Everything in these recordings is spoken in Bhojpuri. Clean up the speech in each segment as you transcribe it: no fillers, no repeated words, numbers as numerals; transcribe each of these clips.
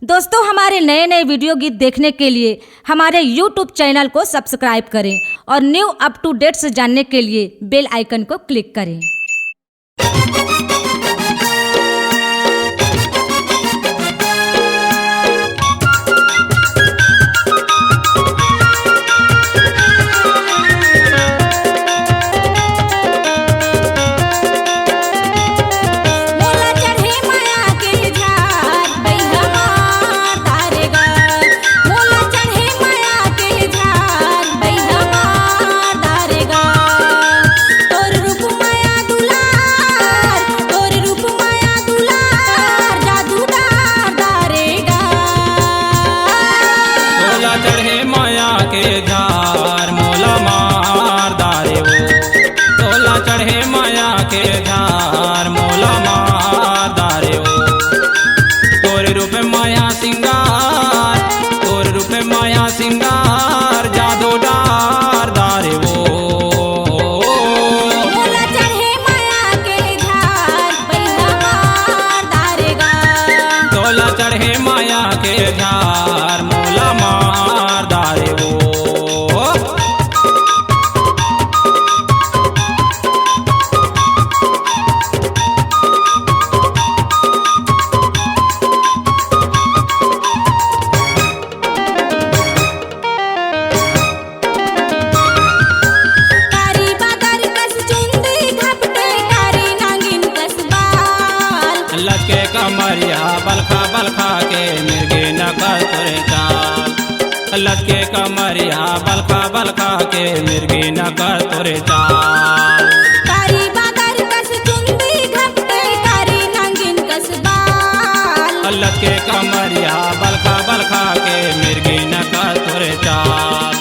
दोस्तों, हमारे नए नए वीडियो गीत देखने के लिए हमारे YouTube चैनल को सब्सक्राइब करें और न्यू अप टू डेट्स जानने के लिए बेल आइकन को क्लिक करें। सिंगार जादू डार दारे वो मोला चढ़े माया के झार बैहा मार दारेगा। तोला चढ़े माया के झार मोला मार दारे वो। लचके कमरिया बलखा बलखा के मिर्गे नकर तुरे चाल। लचके कमरिया बलखा बलखा के मिर्गे नकर तुरे चाल। कारी बादर कस चुंदी घपटे कारी नांगिन कस बाल। लचके कमरिया बलखा बलखा के मिर्गे नकर तुरे चाल।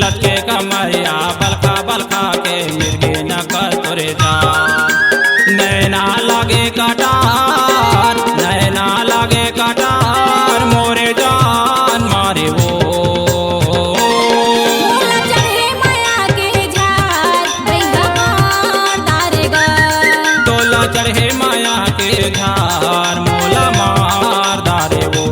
लचके कमरिया बलखा बलखा के मिर्गे नकर तुरे चाल। नैना लागे कटार नैना लागे कटार मोरे जान मारे वो। मोला चढ़े माया के झार बैहा मार दारेगा। तोला चढ़े माया के झार मोला मार दारे वो।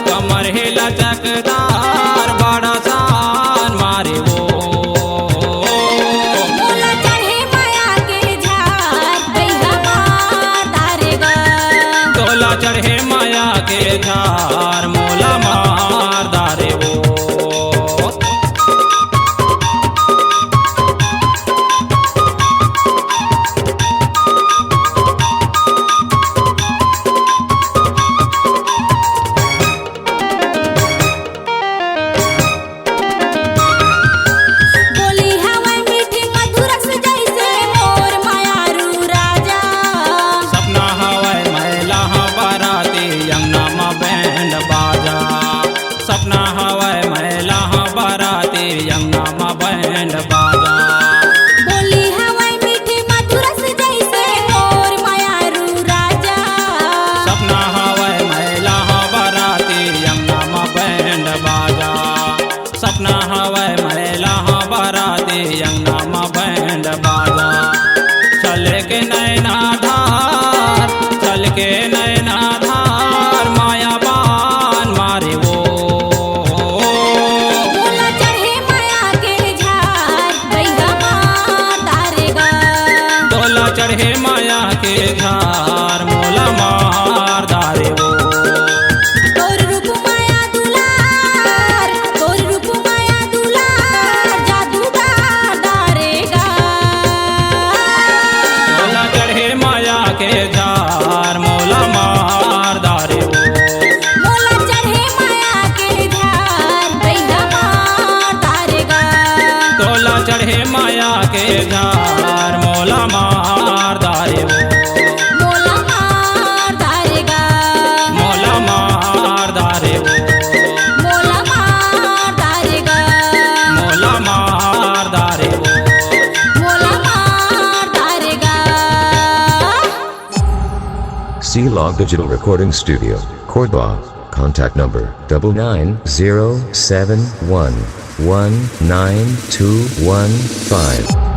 कमर है लचकदार बड़ा सान मारे वो। मोला चढ़े माया के झार बैहा मार दारेगा। तोला चढ़े माया के झार मोला मार दारे वो। सपना हवाए महिला बाराती यंगा मा बैंड बाजा। बोली हवाई मीठी मधुर से जैसे मोर मायारू राजा। सपना हवाए महिला बाराती यंगा मा बैंड बाजा। सपना हवाए महिला बाराती यंगा मा बैंड बाजा। चले के नैना धार चल के नैना धार माया बान मारे वो। चढ़े माया के झार मोला मार दारे वो। तोर रूप माया दुलार जादूदार दारे रहे माया के झार मोला मार दारे वो मोला मार दारेगा मोला मार दारे वो मोला मार दारेगा मोला मार दारे वो मोला मार दारेगा C-Log Digital Recording Studio, Cordoba. Contact number 99071192115.